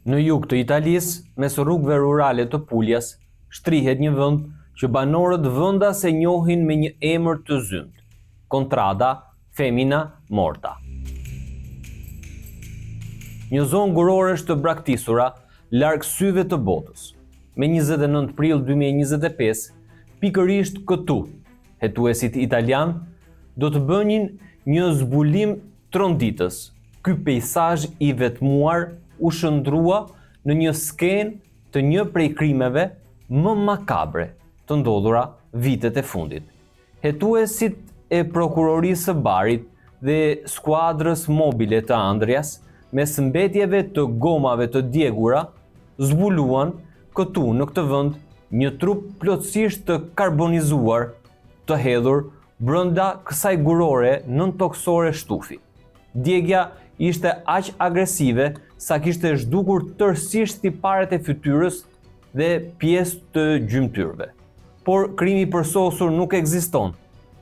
Në jug të Italisë, mes rrugëve rurale të Puljas, shtrihet një vend që banorët vendas e njohin me një emër të zymt: Contrada Femina Morta. Një zonë gurorësh të braktisura larg syve të botës. Me 29 prill 2025, pikërisht këtu, hetuesit italian do të bënin një zbulim tronditës. Ky pejsazh i vetmuar u shndrua në një skenë të një prej krimeve më makabre të ndodhura vitet e fundit. Hetuesit e prokurorisë së Barit dhe skuadrës mobile të Andrias, mes mbetjeve të gomave të djegura, zbuluan këtu në këtë vend një trup plotësisht të karbonizuar, të hedhur brenda kësaj gurore nëntoksore shtufi. Djegja ishte aq agresive sa kishte zhdukur tërësisht tiparet e fytyrës dhe pjesë të gjymtyrëve. Por krimi i përsosur nuk ekziston.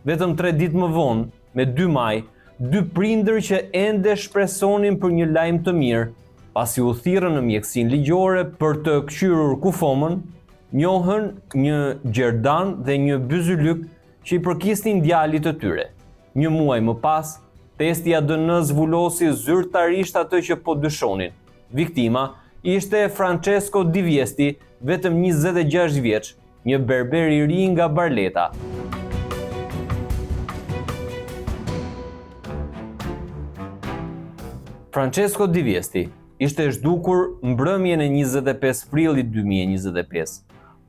Vetëm 3 ditë më vonë, me 2 maj, 2 prindër që ende shpresonin për një lajm të mirë, pasi u thirrën në mjekësinë ligjore për të kqyrur kufomën, njohën një gjerdan dhe një byzylyk që i përkisnin djalit të tyre. Një muaj më pas, testi ADN zbulosi zyrtarisht atë që po dyshonin. Viktima ishte Francesco Di Viesti, vetëm 26 vjeç, një berber i ri nga Barleta. Francesco Di Viesti ishte zhdukur mbrëmjen e 25 prillit 2025,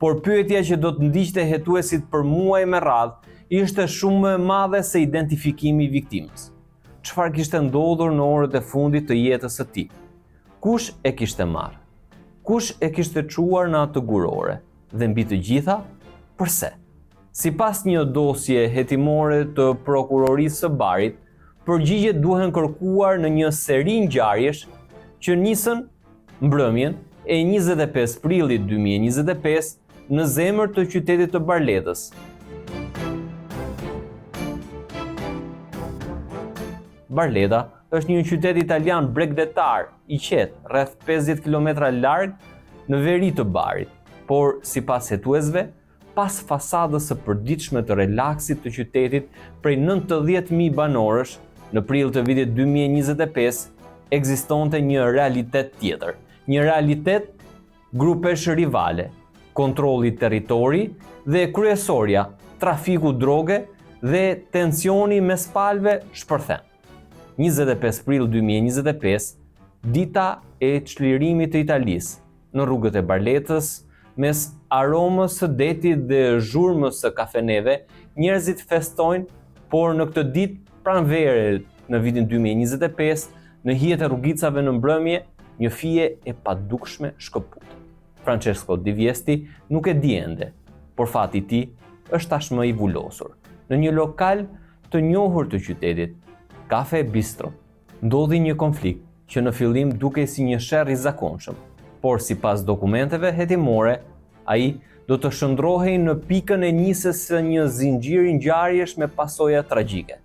por pyetja që do të ndiqte hetuesit për muaj me radhë ishte shumë më e madhe se identifikimi i viktimës. Çfarë kishte ndodhur në orët e fundit të jetës së tij? Kush e kishte marrë? Kush e kishte çuar në atë gurore? Dhe mbi të gjitha, pse? Sipas një dosje hetimore të prokurorisë së Barit, përgjigjet duhen kërkuar në një seri ngjarjesh që nisën mbrëmjen e 25 prillit 2025 në zemër të qytetit të Barletës. Barleta është një qytet italian bregdetar i qetë, rreth 50 km larg në veri të Barit, por sipas hetuesve, pas fasadës së përditshme të relaksit të qytetit prej 90.000 banorësh, në prill të vitit 2025 ekzistonte një realitet tjetër, një realitet grupesh rivale, kontrolli territori dhe kryesorja, trafiku droge dhe tensioni mes palëve shpërthen. 25 prill 2025, dita e çlirimit të Italisë, në rrugët e Barletës, mes aromës së detit dhe zhurmës së kafeneve, njerëzit festojnë, por në këtë ditë pranvere në vitin 2025, në hijet e rrugicave në mbrëmje, një fije e padukshme shkëput. Francesco Di Viesti nuk e di ende, por fati i tij është tashmë i vulosur. Në një lokal të njohur të qytetit, Cafe Bistro, ndodhi një konflikt që në fillim dukej si një sherr i zakonshëm, por sipas dokumenteve hetimore, ai do të shndrohej në pikën e nisjes së një zinxhiri ngjarjesh me pasoja tragjike.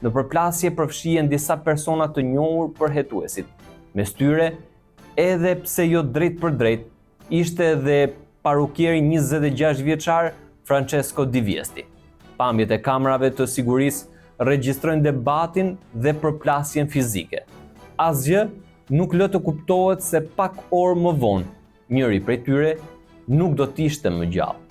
Në përplasje përfshihen disa persona të njohur për hetuesit. Mes tyre, edhe pse jo drejt për drejt, ishte edhe parukieri 26 vjeçar Francesco Di Viesti. Pamjet e kamerave të sigurisë regjistrojnë debatin dhe përplasjen fizike. Asgjë nuk lë të kuptohet se pak orë më vonë, njëri prej tyre nuk do të ishte më gjallë.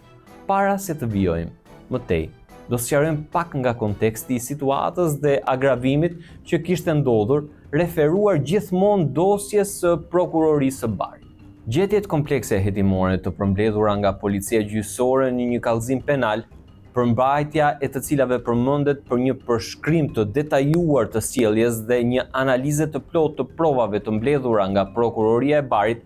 Para se të vijojmë më tej, do sqarojmë pak nga konteksti i situatës dhe agravimit që kishte ndodhur, referuar gjithmonë dosjes së prokurorisë së Barit. Gjetjet komplekse hetimore të përmbledhura nga policia gjyqësore në një kallëzim penal, përmbajtja e të cilave përmendet për një përshkrim të detajuar të sjelljes dhe një analizë të plotë të provave të mbledhura nga prokuroria e Barit,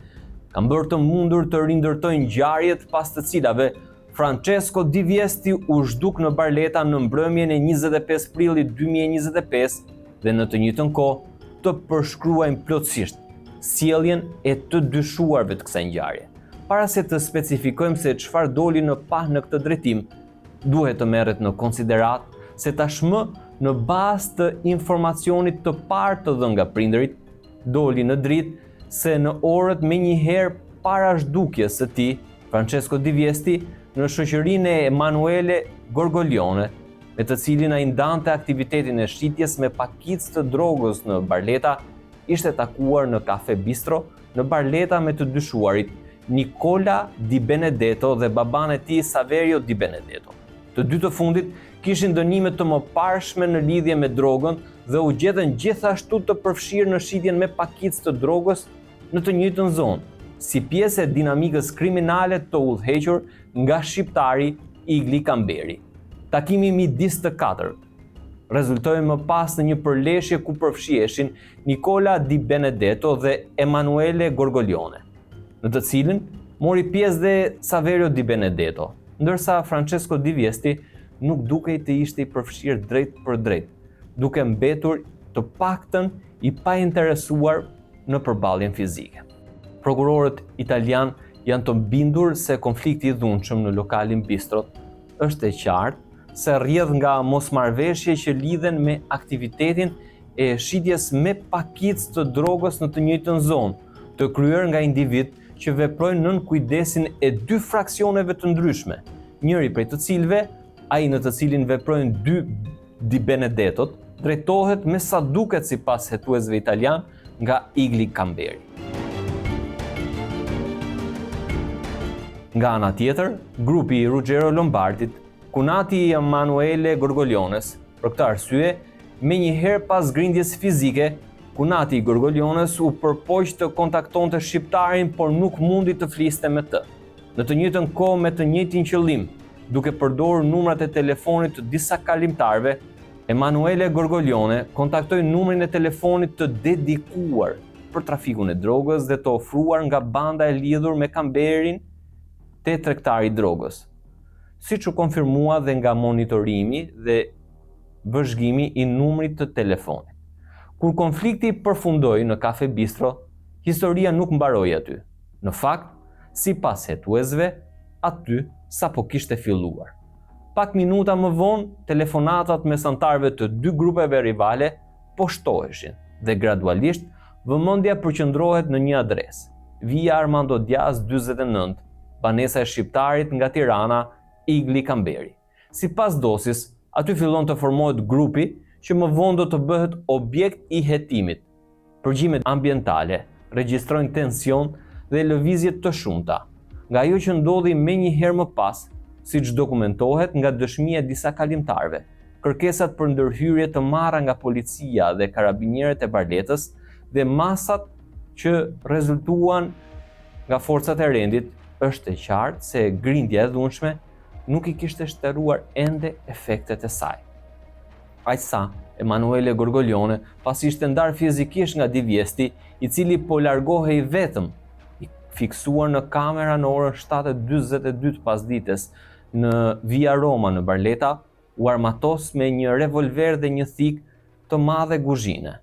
kanë bërë të mundur të rindërtojnë ngjarjet pas të cilave Francesco Di Viesti u zhduk në Barleta në mbrëmjen e 25 prillit 2025 dhe në të njëjtën kohë të përshkruajnë plotësisht sjelljen e të dyshuarve të kësaj ngjarje. Para se të specifikojmë se çfarë doli në pah në këtë drejtim, duhet të merret në konsiderat se tashmë në bazë të informacionit të parë të dhënë nga prindërit, doli në dritë se në orët menjëherë para zhdukjes së tij, Francesco Di Viesti, në shoqërinë e Emanuele Gorgoglione, me të cilin ai ndante aktivitetin e shitjes me pakicë të drogës në Barletta, ishte takuar në kafe bistro në Barletta me të dyshuarit Nicola Di Benedetto dhe baban e tij Saverio Di Benedetto. Të dy të fundit kishin dënime të mëparshme në lidhje me drogën dhe u gjetën gjithashtu të përfshirë në shitjen me pakicë të drogës në të njëjtën zonë, si pjesë e dinamikës kriminale të udhëhequr nga shqiptari Igli Kamberi. Takimi midis të katërt rezultoi më pas në një përleshje ku përfshiheshin Nicola Di Benedetto dhe Emanuele Gorgoglione, në të cilin mori pjesë dhe Saverio Di Benedetto, ndërsa Francesco Di Viesti nuk dukej të ishte i përfshirë drejt për drejt, duke mbetur të paktën i painteresuar në përballjen fizike. Prokurorët italian janë të bindur se konflikti i dhunshëm në lokalin Bistrot është e qartë se rrjedh nga mosmarrveshje që lidhen me aktivitetin e shitjes me pakicë të drogës në të njëjtën zonë, të kryer nga individ që veprojnë nën kujdesin e dy fraksioneve të ndryshme, njëri prej të cilëve, ai në të cilin veprojnë dy Di Benedettot, drejtohet me sa duket sipas hetuesve italian nga Igli Kamberi. Nga ana tjetër, grupi i Ruggero Lombardit, kunati i Emanuele Gorgogliones, për këtë arsye, menjëherë pas grindjes fizike, kunati i Gorgogliones u përpoq të kontaktonte shqiptarin, por nuk mundi të fliste me të. Në të njëjtën kohë me të njëjtin qëllim, duke përdorur numrat e telefonit të disa kalimtarëve, Emanuele Gorgoglione kontaktoi numrin e telefonit të dedikuar për trafikun e drogës dhe të ofruar nga banda e lidhur me Kamberin te tregtari i drogës, siç u konfirmua dhe nga monitorimi dhe vëzhgimi i numrit të telefonit. Kur konflikti përfundoi në kafe bistro, historia nuk mbaroi aty. Në fakt, sipas hetuesve, aty sapo kishte filluar. Pak minuta më vonë, telefonatat mes anëtarëve të dy grupeve rivale po shtoheshin dhe gradualisht vëmendja përqendrohet në një adresë, Via Armando Diaz 49, banesa e shqiptarit nga Tirana, Igli Kamberi. Sipas dosis, aty fillon të formohet grupi që më vonë do të bëhet objekt i hetimit. Përgjimet ambientale regjistrojnë tension dhe lëvizje të shumta, nga ajo që ndodhi menjëherë më pas, siç dokumentohet nga dëshmia e disa kalimtarëve, kërkesat për ndërhyrje të marra nga policia dhe karabinierët e Barlettës dhe masat që rezultuan nga forcat e rendit, është e qartë se grindja e dhunshme nuk i kishte shtëruar ende efektet e saj. Aq sa Emanuele Gorgoglione, pasi ishte ndarë fizikisht nga Di Viesti, i cili po largohej vetëm, i fiksuar në kamera në orën 7:42 pasdites në Via Roma në Barletta, u armatos me një revolver dhe një thikë të madhe guzhine.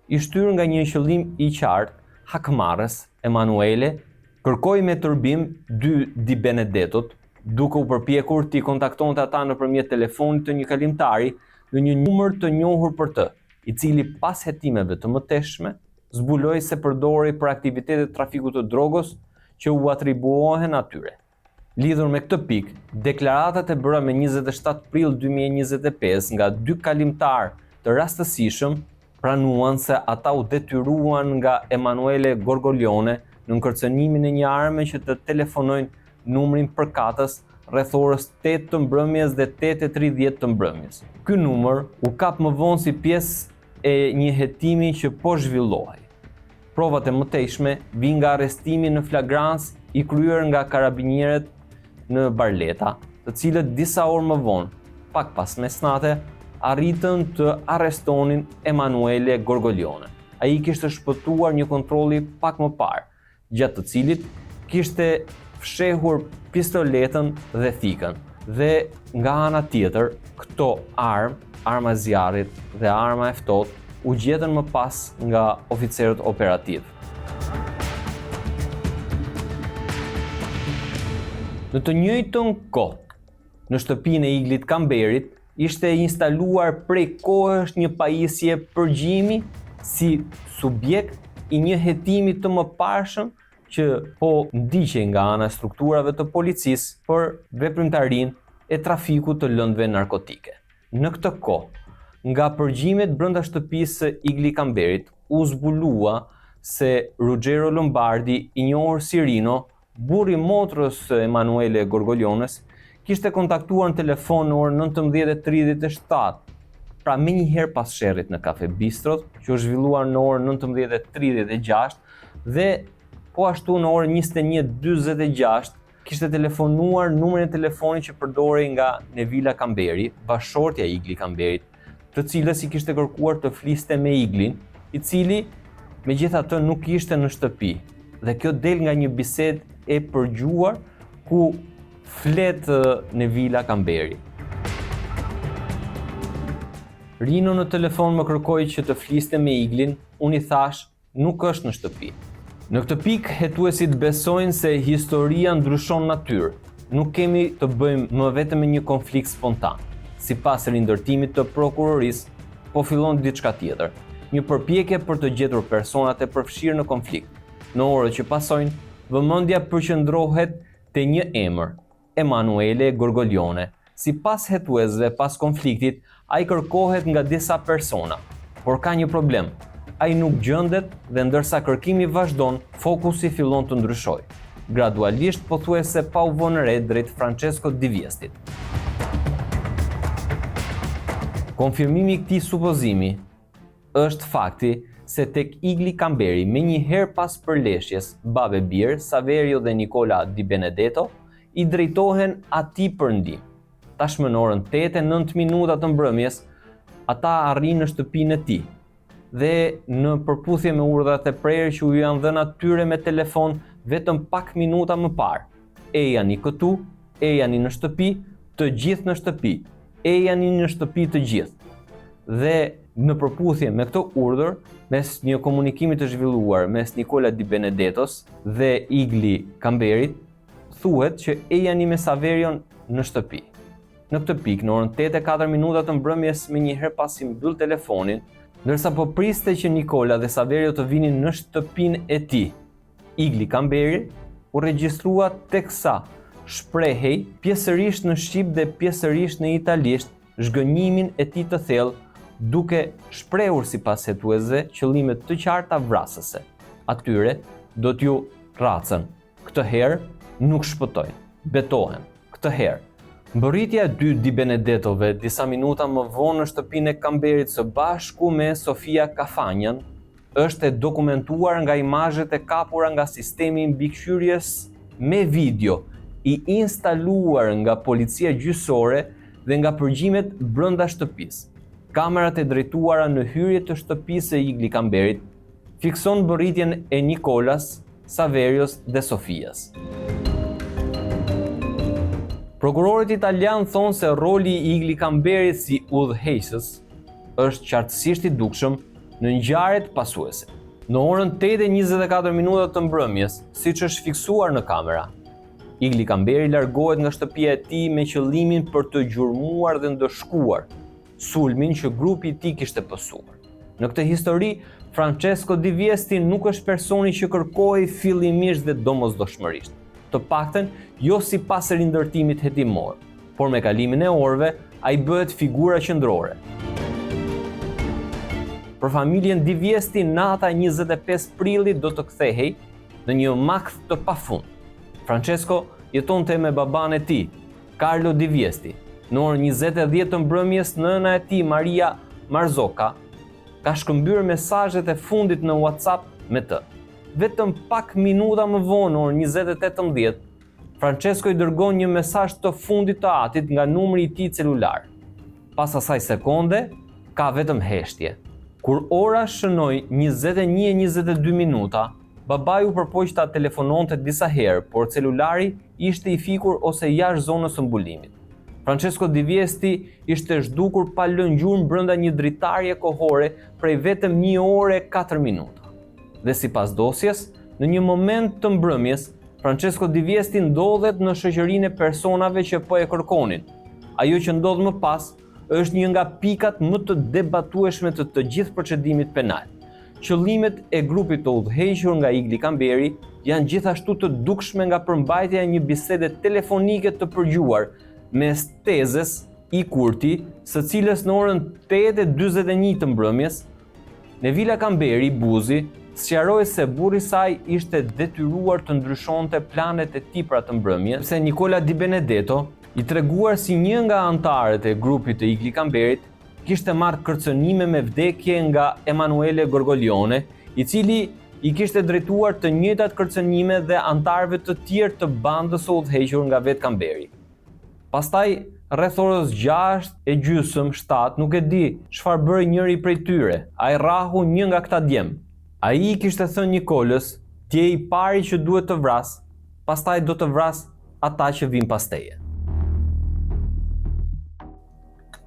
I shtyr nga një qëllim i qartë, hakmarrës, Emanuele kërkoi me turbim dy Di Benedettot, duke u përpjekur t'i kontaktonte ata nëpërmjet telefonit të një kalimtari në një numër të njohur për të, i cili pas hetimeve të mëteshme zbuloi se përdorej për aktivitetet trafikut të drogës që u atribuohen atyre. Lidhur me këtë pikë, deklaratat e bëra me 27 prill 2025 nga dy kalimtar të rastësishëm pranuan se ata u detyruan nga Emanuele Gorgoglione në kërcënimin e një arme që të telefonojnë numrin përkatës rreth orës 8 të mbrëmjes dhe 8:30 të mbrëmjes. Ky numër u kap më vonë si pjesë e një hetimi që po zhvillohej. Provat e mëtejshme vijnë nga arrestimi në flagrancë i kryer nga karabinierët në Barletta, të cilët disa orë më vonë, pak pas mesnate, arritën të arrestonin Emanuele Gorgoglione. Ai kishte shpëtuar një kontrolli pak më parë, gjatë të cilit kishte fshehur pistoletën dhe thikën, dhe nga ana tjetër, këto arma e zjarrit dhe arma e ftohtë u gjetën më pas nga oficerët operativ. Në të njëjtën kohë, në shtëpinë e Iglit Kamberit, ishte instaluar prej kohësh një pajisje përgjimi si subjekt i një hetimi të mëparshëm që po ndiqej nga ana e strukturave të policisë për veprimtarinë e trafikut të lëndëve narkotike. Në këtë kohë, nga përgjimet brenda shtëpisë së Igli Kamberit, u zbulua se Ruggero Lombardi, i njohur si Rino, burri i motrës Emanuele Gorgoliones, kishte kontaktuar në telefon në orën 19:37, pra menjëherë pas sherrit në Kafe Bistrot, që u zhvilluar në orën 19:36 dhe po ashtu në orën 21:46 kishte telefonuar numrin e telefonit që përdorej nga Nevila Kamberi, bashortja e Igli Kamberit, të cilës i kishte kërkuar të fliste me Iglin, i cili megjithatë nuk ishte në shtëpi. Dhe kjo del nga një bisedë e përgjuar ku flet Nevila Kamberi. Rino në telefon më kërkoi që të fliste me Iglin, unë i thash, nuk është në shtëpi. Në këtë pikë, hetuesit besojnë se historia ndryshon natyrë. Nuk kemi të bëjmë më vetëm me një konflikt spontan. Sipas rindërtimit të prokurorisë, po fillon diçka tjetër, një përpjekje për të gjetur personat e përfshirë në konflikt. Në orët që pasojnë, vëmendja përqendrohet te një emër, Emanuele Gorgolione. Sipas hetuesve, pas konfliktit, ai kërkohet nga disa persona, por ka një problem. Ai nuk gjendet dhe ndërsa kërkimi vazhdon, fokusi fillon të ndryshojë. Gradualisht pothuajse pa u vënë re drejt Francesco Di Viestit. Konfirmimi i këtij supozimi është fakti se tek Igli Kamberi, menjëherë pas përleshjes babe birë, Saverio dhe Nicola Di Benedetto i drejtohen atij për ndihmë. Tashmë në orën 8:09 të mbrëmjes, ata arrin në shtëpinë e tij dhe në përputhje me urdhrat e prerë që u janë dhënë atyre me telefon vetëm pak minuta më parë. E janë këtu, e janë në shtëpi, të gjithë në shtëpi, e janë në shtëpi të gjithë. Dhe në përputhje me këtë urdhër, mes një komunikimi të zhvilluar mes Nicola Di Benedettos dhe Igli Kamberit, thuhet që e janë me Saverion në shtëpi. Në këtë pikë, në orën 8:04 të mbrëmjes, menjëherë pasi mbyll telefonin, ndërsa po priste që Nicola dhe Saverio të vinin në shtëpinë e tij, Igli Kamberi u regjistrua teksa shprehej pjesërisht në shqip dhe pjesërisht në italisht zhgënjimin e tij të thellë, duke shprehur sipas hetuesve qëllime të qarta vrasëse. Atyre do t'ju racën. Këtë herë nuk shpëtojnë, betohen. Këtë herë mbërritja e dy Di Benedettove disa minuta më vonë në shtëpinë e Kamberit së bashku me Sofia Kafanjan është e dokumentuar nga imazhet e kapura nga sistemi mbikëqyrjes me video i instaluar nga policia gjyqësore dhe nga përgjimet brenda shtëpisë. Kamerat e drejtuara në hyrje të shtëpisë së Igli Kamberit fikson mbërritjen e Nicolas, Saverios dhe Sofias. Prokurorët italian thonë se roli i Igli Kamberit si udhëheqës është qartësisht i dukshëm në ngjarjet pasuese. Në orën 8:24 të mbrëmjes, siç është fiksuar në kamera, Igli Kamberi largohet nga shtëpia e tij me qëllimin për të gjurmuar dhe ndëshkuar sulmin që grupi i tij kishte pësuar. Në këtë histori, Francesco Di Viesti nuk është personi që kërkohej fillimisht dhe domosdoshmërisht. Të paktën jo sipas rindërtimit hetimor, por me kalimin e orëve ai bëhet figura qendrore. Për familjen Di Viesti, nata 25 prillit do të kthehej në një makth të pafund. Francesco jetonte me baban e tij, Carlo Di Viesti. Në orën 20:10 të mbrëmjes, nëna e tij, Maria Marzocca, ka shkëmbyer mesazhet e fundit në WhatsApp me të. Vetëm pak minuta më vonë, në orën 20:18, Francesco i dërgon një mesazh të fundit të atit nga numri i tij celular. Pas asaj sekonde, ka vetëm heshtje. Kur ora shënoi 21:22 minuta, babaiu përpoq ta telefononte disa herë, por celulari ishte i fikur ose jashtë zonës së mbulimit. Francesco Di Viesti ishte zhdukur pa lënë gjurmë brenda një dritarje kohore prej vetëm 1 orë e 4 minuta. Dhe sipas dosjes, në një moment të mbrëmjes, Francesco Di Viesti ndodhet në shoqërinë e personave që po e kërkonin. Ajo që ndodh më pas është një nga pikat më të debatueshme të gjithë procedimit penal. Qëllimet e grupit të udhëhequr nga Igli Kamberi janë gjithashtu të dukshme nga përmbajtja e një bisede telefonike të përgjuar mes Tezes I Kurti, së cilës në orën 8:41 të mbrëmjes, Nevila Kamberi Buzi sqaroi se burri I saj ishte detyruar të ndryshonte planet e tij pra të mbrëmjes, sepse Nicola Di Benedetto, I treguar si një nga anëtarët e grupit të Igli Kamberit, kishte marrë kërcënime me vdekje nga Emanuele Gorgoglione, I cili I kishte drejtuar të njëjtat kërcënime dhe anëtarëve të tjerë të bandës së udhëhequr nga vetë Kamberi. Pastaj, rreth orës 6:30-7, nuk e di çfarë bëri njëri prej tyre. Ai rrahu një nga këta djem. Ai kishte thënë Nikolës, ti je I pari që duhet të vras, pastaj do të vras ata që vinë pas teje.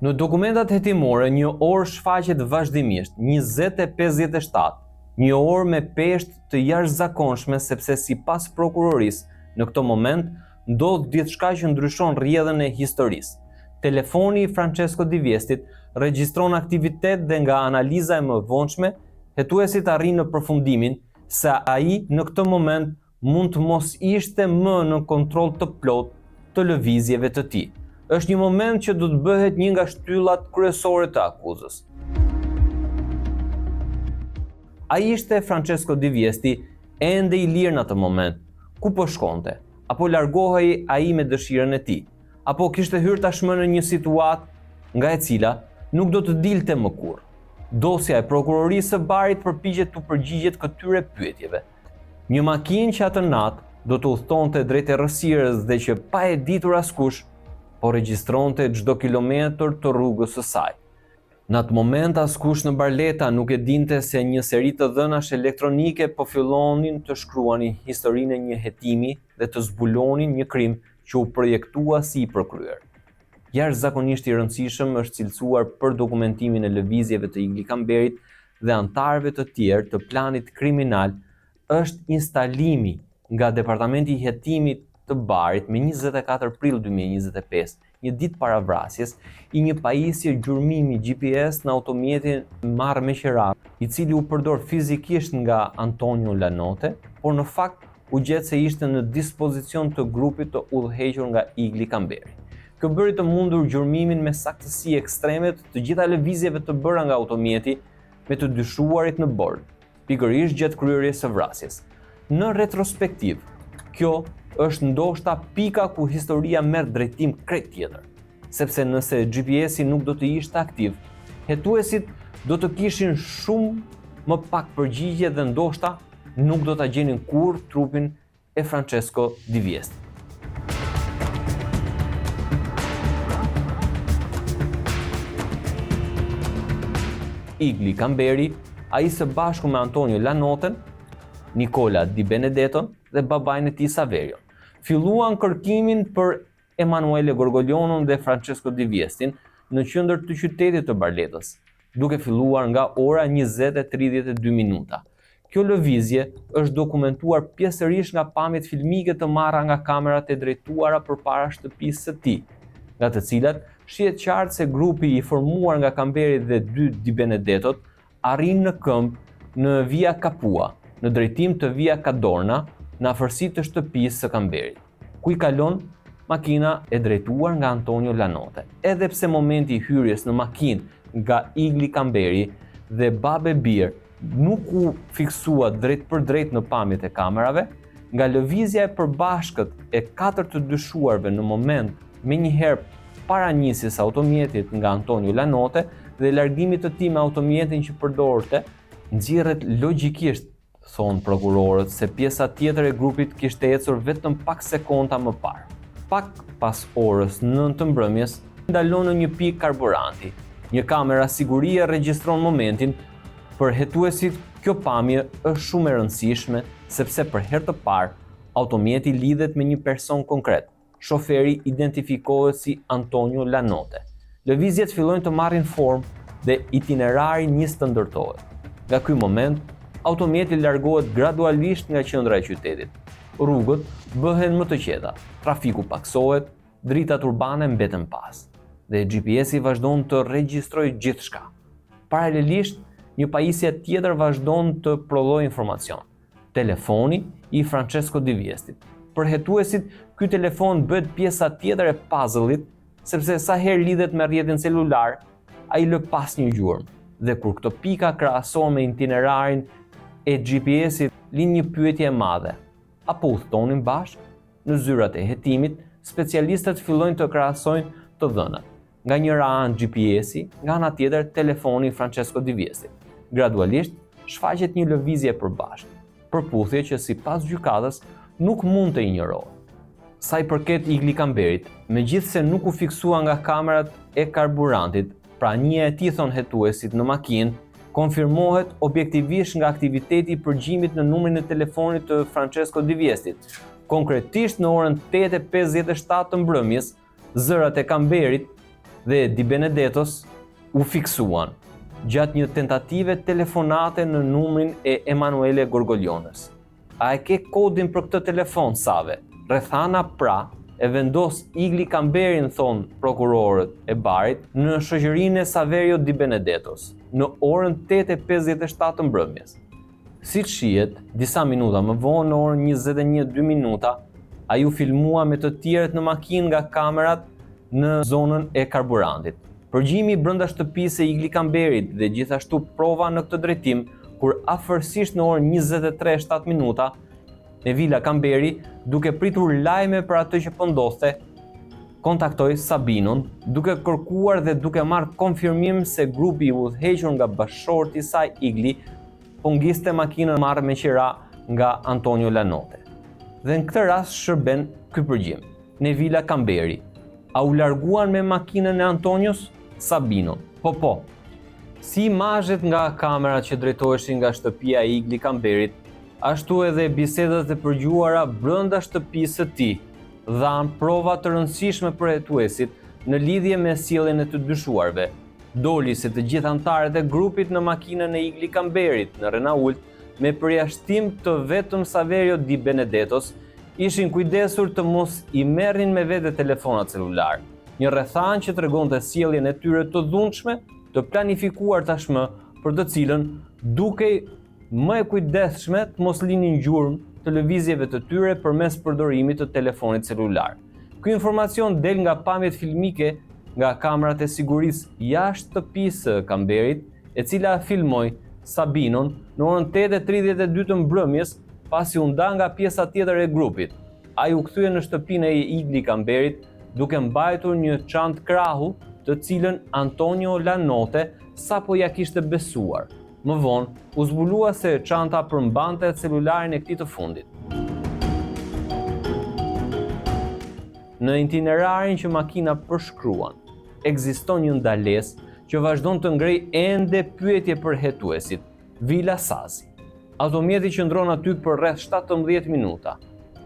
Në dokumentat hetimore, një orë shfaqet vazhdimisht, 20:57, një orë me peshtë të jashtëzakonshme sepse sipas prokurorisë, në këtë moment ndodh diçka që ndryshon rrjedhën e historisë. Telefoni I Francesco Di Viestit regjistron aktivitet dhe nga analiza e mëvonshme, hetuesit arrin në përfundimin se ai në këtë moment mund të mos ishte më në kontroll të plot të lëvizjeve të tij. Është një moment që do të bëhet një nga shtyllat kryesore të akuzës. Ai ishte Francesco Di Viesti ende I lirë në atë moment, ku po shkonte, apo largohej ai me dëshirën e tij, apo kishte hyrë tashmë në një situatë nga e cila nuk do të dilte më kurrë. Dosja e prokurorisë së Barit përpiqet të përgjigjet këtyre pyetjeve. Një makinë që atë natë do të udhëtonte drejt errësirës dhe që pa e ditur askush, po regjistronte çdo kilometër të rrugës së saj. Në atë moment askush në Barleta nuk e dinte se një seri të dhënash elektronike po fillonin të shkruanin historinë e një hetimi dhe të zbulonin një krim që u projektua si I përkryer. Jashtëzakonisht I rëndësishëm është cilësuar për dokumentimin e lëvizjeve të Igli Kamberit dhe anëtarëve të tjerë të planit kriminal është instalimi nga Departamenti I Hetimit të Barit me 24 prill 2025, një ditë para vrasjes, I një pajisje gjurmimi GPS në automjetin marrë me qerar, I cili u përdor fizikisht nga Antonio Lanote, por në fakt u gjet se ishte në dispozicion të grupit të udhëhequr nga Igli Kamberi. Kjo bëri të mundur gjurmimin me saktësi ekstreme të gjitha lëvizjeve të bëra nga automjeti me të dyshuarit në bord, pikërisht gjatë kryerjes së vrasjes. Në retrospektiv, kjo është ndoshta pika ku historia merr drejtim krejt tjetër, sepse nëse GPS-i nuk do të ishte aktiv, hetuesit do të kishin shumë më pak përgjigje dhe ndoshta nuk do ta gjenin kurrë trupin e Francesco Di Viesti. Igli Kamberi, ai së bashku me Antonio Lanoten, Nicola Di Benedetto dhe babajnë e tij Saverion, filluan kërkimin për Emanuele Gorgoglionon dhe Francesco Di Viestin në qendër të qytetit të Barletës, duke filluar nga ora 20:32 minuta. Kjo lëvizje është dokumentuar pjesërisht nga pamjet filmike të marra nga kamerat e drejtuara përpara shtëpisë së tij, nga të cilat shihet qartë se grupi I formuar nga Kamberi dhe dy Di Benedettot arrin në këmbë në Via Capua, në drejtim të Via Cadorna, në afërsi të shtëpisë së Kamberit, ku I kalon makina e drejtuar nga Antonio Lanote. Edhe pse momenti I hyrjes në makinë nga Igli Kamberi dhe babe bir nuk u fiksua drejt për drejt në pamjet e kamerave, nga lëvizja e përbashkët e 4 të dyshuarve në moment me njëherë para nisjes automjetit nga Antonio Lanote dhe largimit të tij me automjetin që përdorte, nxirret logjikisht, thonë prokurorët, se pjesa tjetër e grupit kishte ecur vetëm pak sekonda më parë. Pak pas orës 9 të mbrëmjes, ndalon në një pikë karburanti. Një kamera sigurie regjistron momentin. Për hetuesit, kjo pamje është shumë e rëndësishme, sepse për herë të parë, automjeti lidhet me një person konkret. Shoferi identifikohet si Antonio Lanote. Lëvizjet fillojnë të marrin formë dhe itinerari nis të ndërtohet. Nga ky moment, automjeti largohet gradualisht nga qendra e qytetit. Rrugët bëhen më të qeta, trafiku paksohet, dritat urbane mbeten pas, dhe GPS-i vazhdon të regjistrojë gjithçka. Paralelisht, një pajisje tjetër vazhdon të prodhojë informacion. Telefoni i Francesco Di Viestit. Për hetuesit, ky telefon bëhet pjesa tjetër e puzzle-it, sepse sa herë lidhet me rrjetin celular, ai lë pas një gjurmë. Dhe kur këto pika krahasohen me itinerarin e GPS-it, lind një pyetje e madhe. Apo udhtonin bashkë? Në zyrat e hetimit, specialistët fillojnë të krahasojnë të dhënat. Nga njëra anë GPS-i, nga ana tjetër telefoni i Francesco Di Viestit. Gradualisht shfaqet një lëvizje përbashkët, përputhje që sipas gjykatës nuk mund të injorohet. Sa i përket Igli Kamberit, megjithse nuk u fiksua nga kamerat e karburantit, pra një e tithon hetuesit në makinë, konfirmohet objektivisht nga aktiviteti i përgjimit në numrin e telefonit të Francesco Di Viestit. Konkretisht në orën 8:57 të mbrëmjes, zërat e Kamberit dhe Di Benedettos u fiksuan gjatë një tentative telefonate në numrin e Emanuele Gorgolionës. A e ke kodin për këtë telefon, Save? Rrethana pra e vendos Igli Kamberin, thon prokurorët e Barit, në shoqërinë e Saverio Di Benedettos, në orën 8:57 të mbrëmjes. Si shihet, disa minuta më vonë në orën 21:02, ai u filmua me të tjerët në makinë nga kamerat në zonën e karburantit. Përgjimi brenda shtëpisë së Igli Kamberit dhe gjithashtu prova në këtë drejtim, kur afërsisht në orën 23:07 në Vila Kamberi, duke pritur lajme për atë që po ndodhte, kontaktoi Sabinon, duke kërkuar dhe duke marrë konfirmim se grupi i udhëhequr nga bashkëshorti i saj Igli po ngiste makinën marrë me qira nga Antonio Lanote. Dhe në këtë rast shërben ky përgjim. Në Vila Kamberi, a u larguan me makinën e Antonios? Sabino. Po. Si imazhet nga kamerat që drejtoheshin nga shtëpia e Igli Kamberit, ashtu edhe bisedat e përgjuara brenda shtëpisë së tij dhanë prova të rëndësishme për hetuesit në lidhje me sjelljen e të dyshuarve. Doli se të gjithë anëtarët e grupit në makinën e Igli Kamberit në Renault, me përjashtim të vetëm Saverio Di Benedettos, ishin kujdesur të mos i merrin me vete telefonat celular. Një rrethanë që tregonte sjelljen e tyre të dhunshme, të planifikuar tashmë, për të cilën dukej më e kujdesshme të mos linin gjurmë të lëvizjeve të tyre përmes përdorimit të telefonit celular. Ky informacion del nga pamjet filmike nga kamerat e sigurisë jashtë shtëpisë së Kamberit, e cila filmoi Sabinon në orën 8:32 të mbrëmjes, pasi u nda nga pjesa tjetër e grupit. Ai u kthye në shtëpinë e Igli Kamberit duke mbajtur një çantë krahu, të cilën Antonio Lanote sapo ja kishte besuar. Më vonë, u zbulua se çanta përmbante celularin e këtij të fundit. Në itinerarin që makina përshkruan, ekziston një ndalesë që vazhdon të ngrej ende pyetje për hetuesit. Vila Sazi. Automjeti qëndron aty për rreth 17 minuta.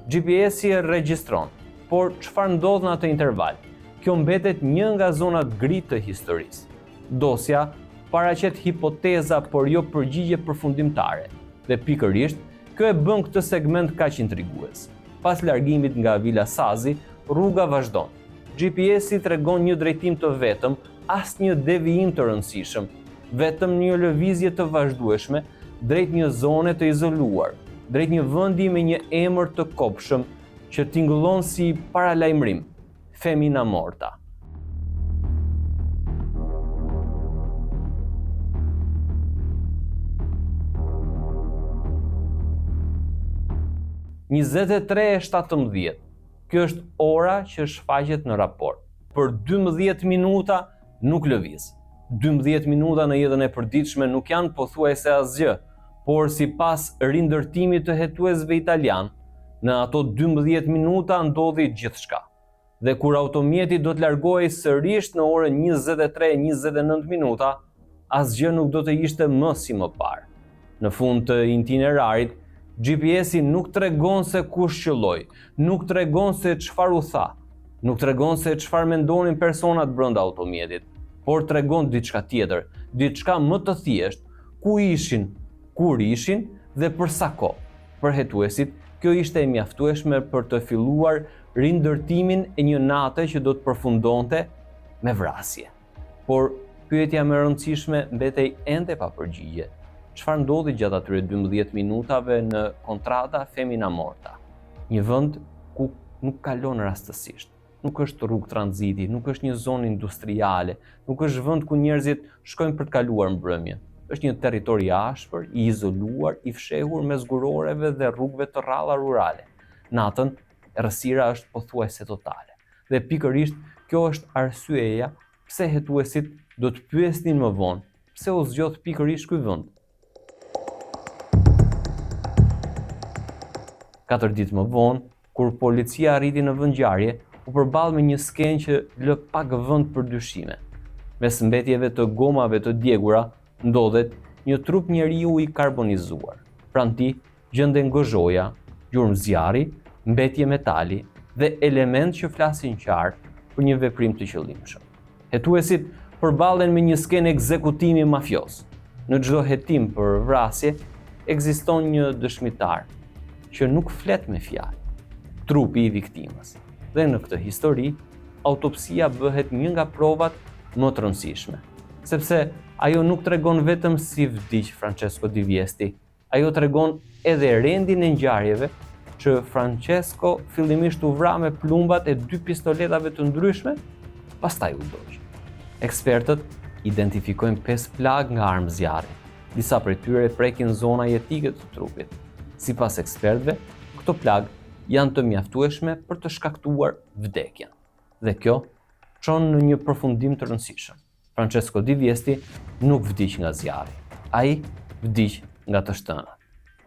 GPS-i e regjistron, por çfarë ndodh në atë interval? Kjo mbetet një nga zonat gri të historisë. Dosja paraqet hipoteza, por jo përgjigje përfundimtare. Dhe pikërisht, kjo e bën këtë segment kaq intrigues. Pas largimit nga Vila Sazi, rruga vazhdon. GPS-i tregon një drejtim të vetëm, asnjë devijim të rëndësishëm, vetëm një lëvizje të vazhdueshme drejt një zone të izoluar, drejt një vendi me një emër të kopshëm që tingëllon si paralajmërim, Femina Morta. (23:17). Kjo është ora që shfaqet në raport. Për 12 minuta nuk lëviz. 12 minuta në jetën e përditshme nuk janë pothuajse asgjë, por sipas rindërtimit të hetuesve italian, në ato 12 minuta ndodhi gjithçka. Dhe kur automjeti do të largohej sërish në orën 23:29 minuta, asgjë nuk do të ishte më si më parë. Në fund të itinerarit, GPS-i nuk tregon se kush qëlloi, nuk tregon se çfarë u tha, nuk tregon se çfarë mendonin personat brenda automjetit, por tregon diçka tjetër, diçka më të thjeshtë, ku ishin, kur ishin dhe për sa kohë. Për hetuesit, kjo ishte e mjaftueshme për të filluar rindërtimin e një nate që do të përfundonte me vrasje. Por Pyetja më e rëndësishme mbetej ende pa përgjigje. Çfarë ndodhi gjatë atyre 12 minutave në Contrada Femina Morta? Një vend ku nuk kalon rastësisht. Nuk është rrugë tranziti, nuk është një zonë industriale, nuk është vend ku njerëzit shkojnë për të kaluar mbrëmjen. Është një territor i ashpër, i izoluar, i fshehur mes guroreve dhe rrugëve të rralla rurale. Natën, errësira është pothuajse totale. Dhe pikërisht kjo është arsyeja pse hetuesit do të pyesnin më vonë pse u zgjodh pikërisht ky vend. 4 ditë më vonë, kur policia arriti në vend ngjarje, u përball me një skenë që lë pak vend për dyshime. Mes mbetjeve të gomave të djegura ndodhet një trup njeriu i karbonizuar. Pranë tij gjenden gozhoja, gjurmë zjarri, mbetje metali dhe element që flasin qartë për një veprim të qëllimshëm. Hetuesit përballen me një skenë ekzekutimi mafios. Në çdo hetim për vrasje ekziston një dëshmitar që nuk flet me fjalë, trupi i viktimës. Dhe në këtë histori, autopsia bëhet një nga provat më të rëndësishme, sepse ajo nuk tregon vetëm si vdiq Francesco Di Viesti, ajo tregon edhe rendin e ngjarjeve që Francesco fillimisht u vra me plumbat e 2 pistoletave të ndryshme, pastaj u doq. Ekspertët identifikojnë 5 plagë nga armë zjarri. Disa prej tyre prekin zona jetike të trupit. Sipas ekspertëve, këto plagë janë të mjaftueshme për të shkaktuar vdekjen. Dhe kjo çon në një përfundim të rëndësishëm. Francesco Di Viesti nuk vdiq nga zjarri. Ai vdiq nga të shtënat.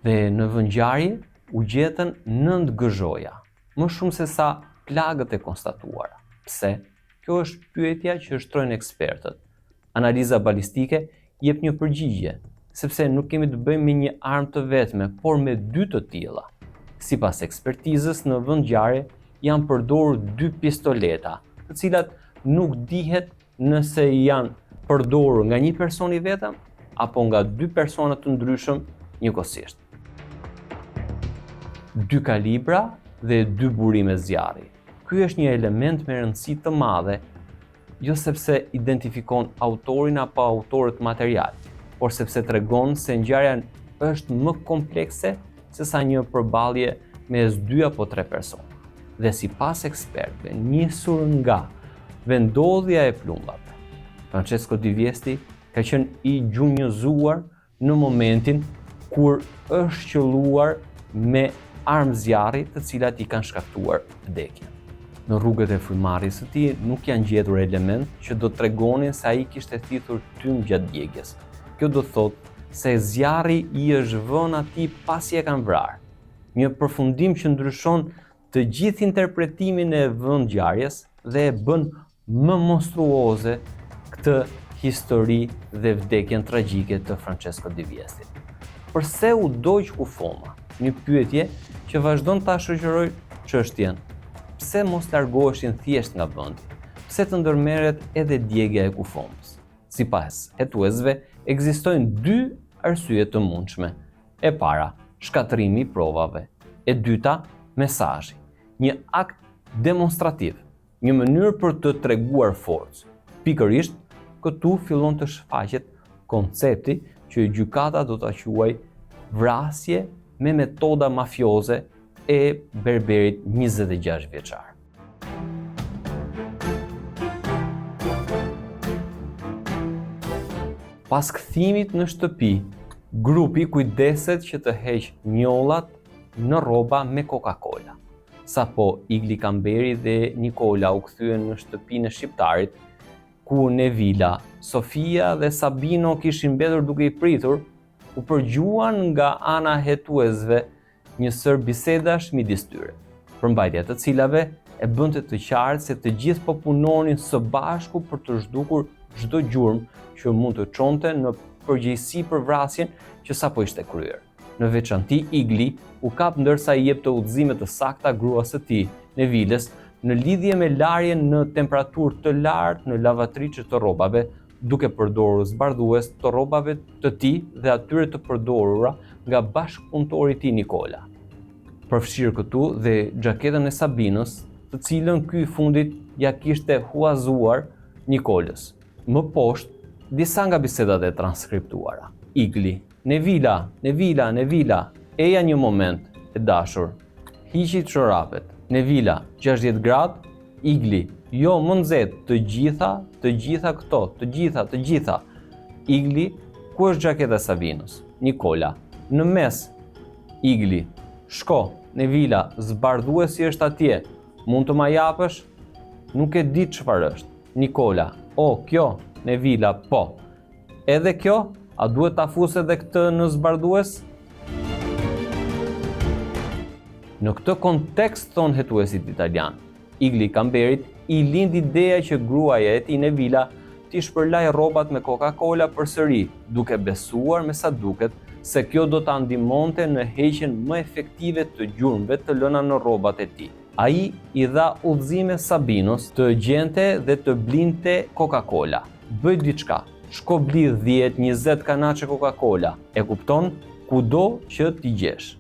Dhe në vend ngjarje u gjetën 9 gëzhoja, më shumë se sa plagët e konstatuara. Pse? Kjo është pyetja që shtrojnë ekspertët. Analiza balistike jep një përgjigje, sepse nuk kemi të bëjmë me një armë të vetme, por me 2 të tilla. Sipas ekspertizës, në vend ngjarje janë përdorur 2 pistoleta, të cilat nuk dihet nëse janë përdorur nga një person i vetëm apo nga 2 persona të ndryshëm njëkohësisht. 2 kalibra dhe 2 burime zjarri. Ky është një element me rëndësi të madhe, jo sepse identifikon autorin apo autorët material, por sepse tregon se ngjarja është më komplekse se sa një përballje mes 2 apo 3 persona. Dhe sipas ekspertëve, nisur nga vendodhja e plumbave, Francesco Di Viesti ka qenë i gjunjëzuar në momentin kur është qelluar me armë zjarri të cilat i kanë shkaktuar vdekjen. Në rrugët e frymarrjes së tij nuk janë gjetur element që do të tregonin se ai kishte thithur tym gjatë djegjes. Kjo do të thotë se zjarri i është vënë atij pasi e kanë vrarë. Një përfundim që ndryshon të gjithë interpretimin e vend ngjarjes dhe e bën më monstruoze këtë histori dhe vdekjen tragjike të Francesco Di Viesti. Përse u doq Kufoma? Një pyetje që vazhdon ta shoqëroj çështjen. Pse mos largoheshin thjesht nga vendi? Pse të ndërmerret edhe djegja e Kufomës? Sipas hetuesve, ekzistojnë 2 arsye të mundshme. E para, shkatërimi i provave. E dyta, mesazhi. Një akt demonstrativ, një mënyrë për të treguar forcë. Pikërisht, këtu fillon të shfaqet koncepti që gjykata do ta quajë vrasje me metoda mafioze e berberit 26 vjeçar. Pas kthimit në shtëpi, grupi kujdeset që të heq njollat në rroba me Coca-Cola. Sapo Igli Kamberi dhe Nikola u kthyen në shtëpinë e shqiptarit, ku Nevila, Sofia dhe Sabino kishin mbetur duke i pritur, u përgjuan nga ana hetuesve një sër bisedash midis tyre, përmbajtja të cilave e bënte të qartë se të gjithë po punonin së bashku për të zhdukur çdo gjurmë që mund të çonte në përgjegjësi për vrasjen që sapo ishte kryer. Në veçanti Igli u kap ndërsa i jepte udhëzime të sakta gruas së tij, Nevilës, në lidhje me larjen në temperaturë të lartë në lavatriçe të rrobave, duke përdorur zbardhues të rrobave të tij dhe atyre të përdorura nga bashkëpunëtori i tij Nikola. Përfshirë këtu dhe xhaketën e Sabinës, të cilën ky i fundit ja kishte huazuar Nikolës. Më poshtë, Disa nga bisedat e transkriptuara. Igli: Nevila, Nevila, Nevila, eja një moment, e dashur. Hiqi çorapet. Nevila: 60 gradë. Igli: jo, më nxehtë, të gjitha këto, të gjitha. Igli: ku është xhaketa e Sabinës? Nikola: në mes. Igli: shko, Nevila, zbardhuesi është atje. Mund të ma japësh? Nuk e di çfarë është. Nikola: o, kjo. Nevila: po. Edhe kjo? A duhet ta fus edhe këtë në zbardhues? Në këtë kontekst, thon hetuesit italian, Igli Kamberit i lind ideja që gruaja e tij Nevila t'i shpërlaj rrobat me Coca-Cola përsëri, duke besuar me sa duket se kjo do ta ndihmonte në heqjen më efektive të gjurmëve të lëna në rrobat e tij. Ai i dha udhëzime Sabinos të gjente dhe të blinte Coca-Cola. Bëj diçka. Shko bli 10-20 kanaçe Coca-Cola. E kupton? Kudo që t'i gjesh.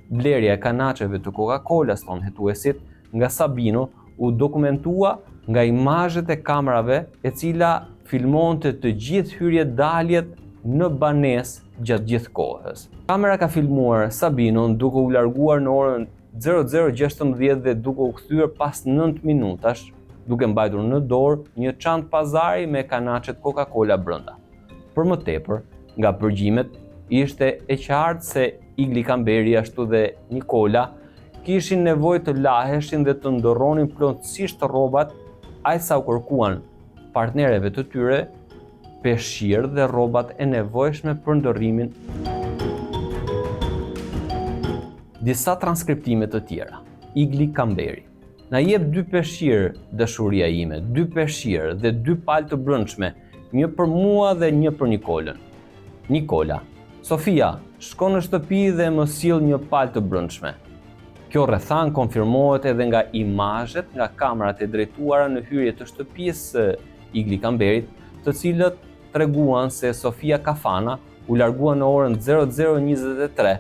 Blerja e kanaçeve të Coca-Colas, thon hetuesit, nga Sabino u dokumentua nga imazhet e kamerave e cila filmonte të gjithë hyrje-daljet në banesë gjatë gjithë kohës. Kamera ka filmuar Sabinon duke u larguar në orën 00:16 dhe duke u kthyer pas 9 minutash, duke mbajtur në dorë një çantë pazari me kanaçet Coca-Cola brenda. Për më tepër, nga përgjimet, ishte e qartë se Igli Kamberi ashtu dhe Nikola kishin nevojë të laheshin dhe të ndorronin plotësisht rrobat, aq sa u kërkuan partnereve të tyre peshqir dhe rrobat e nevojshme për ndorrimin. Disa transkriptime të tjera. Igli Kamberi: na jep 2 peshqir, dashuria ime, 2 peshqir dhe 2 palë të brendshme, një për mua dhe një për Nikolën. Nikola: Sofia, shko në shtëpi dhe më sill një palë të brendshme. Kjo rrethan konfirmohet edhe nga imazhet nga kamerat e drejtuara në hyrje të shtëpisë së Igli Kamberit, të cilët treguan se Sofia Kafana u largua në orën 00:23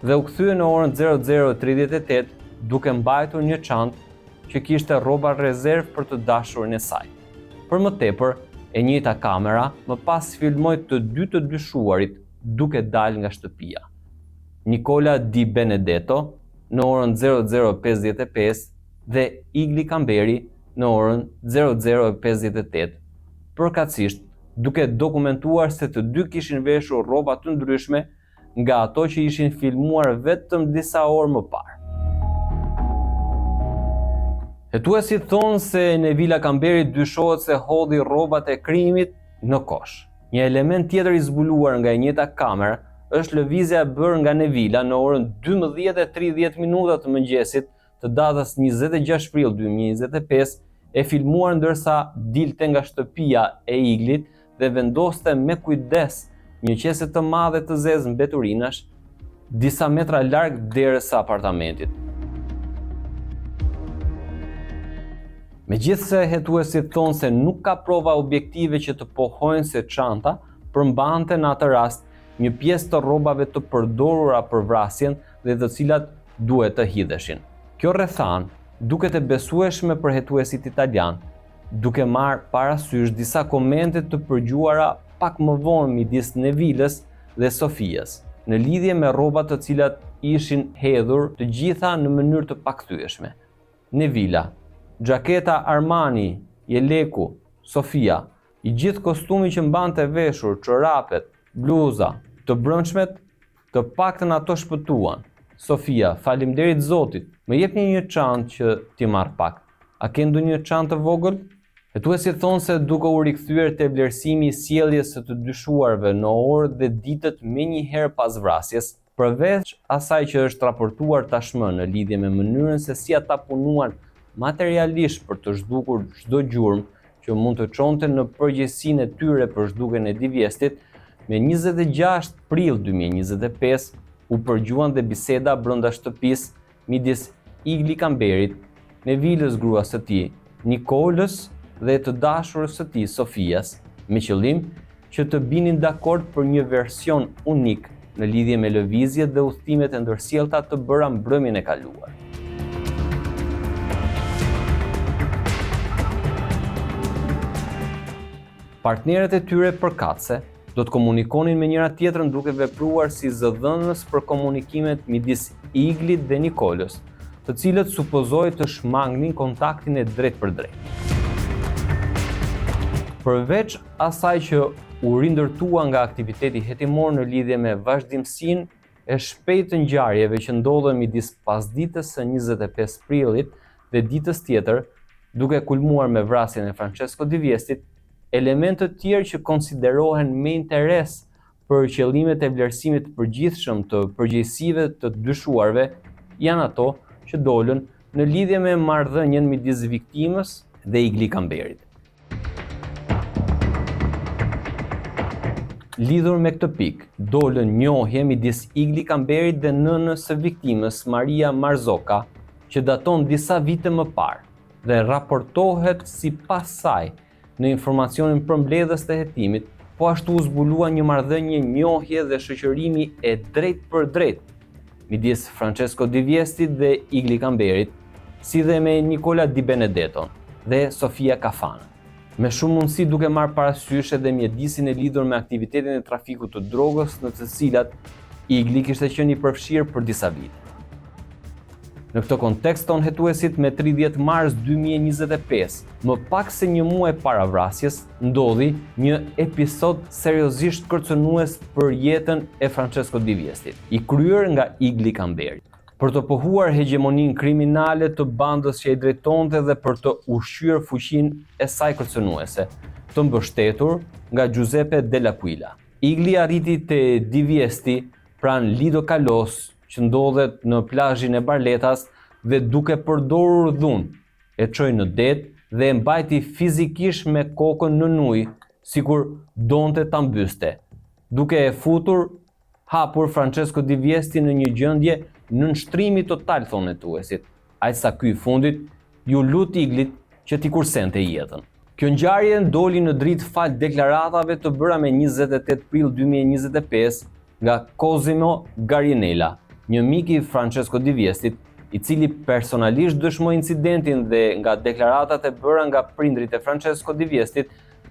dhe u kthye në orën 00:38 duke mbajtur një çantë që kishte rroba rezervë për të dashurin e saj. Për më tepër, e njëjta kamera më pas filmoi të dy të dyshuarit duke dalë nga shtëpia. Nicola Di Benedetto në orën 00:55 dhe Igli Kamberi në orën 00:58, përkatësisht duke dokumentuar se të dy kishin veshur rroba të ndryshme nga ato që ishin filmuar vetëm disa orë më parë. Hetuesit thonë se Nevila Kamberi dyshohet se hodhi rrobat e krimit në kosh. Një element tjetër i zbuluar nga e njëjta kamerë është lëvizja e bërë nga Nevila në orën 12:30 të mëngjesit të datës 26 prill 2025, e filmuar ndërsa dilte nga shtëpia e Iglit dhe vendoste me kujdes një qese të madhe të zezë mbeturinash disa metra larg derës së apartamentit. Megjithse hetuesit thonë se nuk ka prova objektive që të pohojnë se çanta përmbante në atë rast një pjesë të rrobave të përdorura për vrasjen dhe të cilat duhet të hidheshin. Kjo rrethan duket e besueshme për hetuesit italian, duke marrë parasysh disa komente të përgjuara pak më vonë midis Nevilës dhe Sofias, në lidhje me rrobat të cilat ishin hedhur të gjitha në mënyrë të pakthyeshme. Nevila: xhaketa Armani, Jeleku. Sofia: i gjithë kostumi që mbante veshur, çorapet, bluza, të brendshmet, të paktën ato shpëtuan. Sofia: faleminderit Zotit, më jepni një çantë që t'i marr pak. A ke ndonjë çantë të vogël? Hetuesit thonë se duke u rikthyer te vlerësimi i sjelljes së të dyshuarve në orët dhe ditët menjëherë pas vrasjes, përveç asaj që është raportuar tashmë në lidhje me mënyrën se si ata punuan materialisht për të zhdukur çdo gjurmë që mund të çonte në përgjegjësinë e tyre për zhdukjen e Divjestit, me 26 prill 2025 u përgjuan dhe biseda brenda shtëpisë midis Igli Kamberit, Nevilës gruas së tij, Nikolës dhe të dashurës së tij Sofias, me qëllim që të binin dakord për një version unik në lidhje me lëvizjet dhe udhëtimet e ndërsjellta të bëra mbrëmjen e kaluar. Partnerët e tyre përkatëse do të komunikonin me njëra tjetrën duke vepruar si zëdhënës për komunikimet midis Iglit dhe Nikolës, të cilët supozohet të shmangnin kontaktin e drejt për drejt. Përveç asaj që u rindërtua nga aktiviteti hetimor në lidhje me vazhdimsinë e shpejtë të ngjarjeve që ndodhen midis pasditës së 25 prillit dhe ditës tjetër, duke kulmuar me vrasjen e Francesco Di Viestit, elementë të tjerë që konsiderohen me interes për qëllimet e vlerësimit të përgjithshëm të përgjegjësive të dyshuarve janë ato që dolën në lidhje me marrëdhënien midis viktimës dhe Igli Kamberit. Lidhur me këtë pikë, dolën njohje midis Igli Kamberit dhe nënës së viktimës Maria Marzoka, që daton disa vite më parë dhe raportohet sipas saj në informacionin përmbledhës të hetimit, po ashtu u zbulua një marrëdhënie njohje dhe shoqërimi e drejt për drejt midis Francesco Di Viestit dhe Igli Kamberit, si dhe me Nicola Di Benedetton dhe Sofia Kafana. Me shumë mundësi duke marrë parasysh edhe mjedisin e lidhur me aktivitetin e trafikut të drogës në të cilat Igli kishte qenë i përfshirë për disa vite. Në këtë kontekst ton hetuesit me 30 mars 2025, më pak se një muaj para vrasjes, ndodhi një episod seriozisht kërcënues për jetën e Francesco Di Viestit, i kryer nga Igli Kamberit, për të pohuar hegemoninë kriminale të bandës që i drejtonte dhe për të ushqyer fuqinë e saj kërcënuese, të mbështetur nga Giuseppe Dell'Aquila. Igli arriti te Di Viesti pranë Lido Kalos, që ndodhet në plazhin e Barletas dhe duke përdorur dhunë, e çoi në det dhe e mbajti fizikisht me kokën në ujë, sikur donte ta mbyste, duke e futur hapur Francesco Di Viesti në një gjendje nënshtrimi total, thonë hetuesit, aq sa ky i fundit ju lut Iglit që t'i kursente jetën. Kjo ngjarje doli në dritë fal deklaratave të bëra me 28 prill 2025 nga Cosimo Garinella, një mik i Francesco Di Viestit, i cili personalisht dëshmoi incidentin dhe nga deklaratat e bëra nga prindrit e Francesco Di Viestit,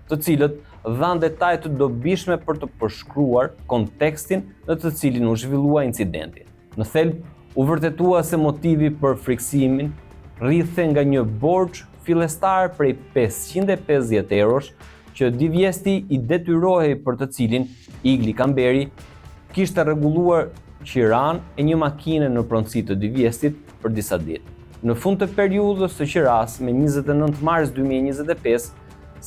të cilët dhanë detaje të dobishme për të përshkruar kontekstin në të cilin u zhvillua incidenti. Në thelb, u vërtetua se motivi për friksimin rrithe nga një borxh fillestar prej 550 eurosh që Di Viesti i detyrohej, për të cilin Igli Kamberi kishte rregulluar qiran e një makine në pronësi të Di Viestit për disa ditë. Në fund të periudhës së qiras me 29 mars 2025,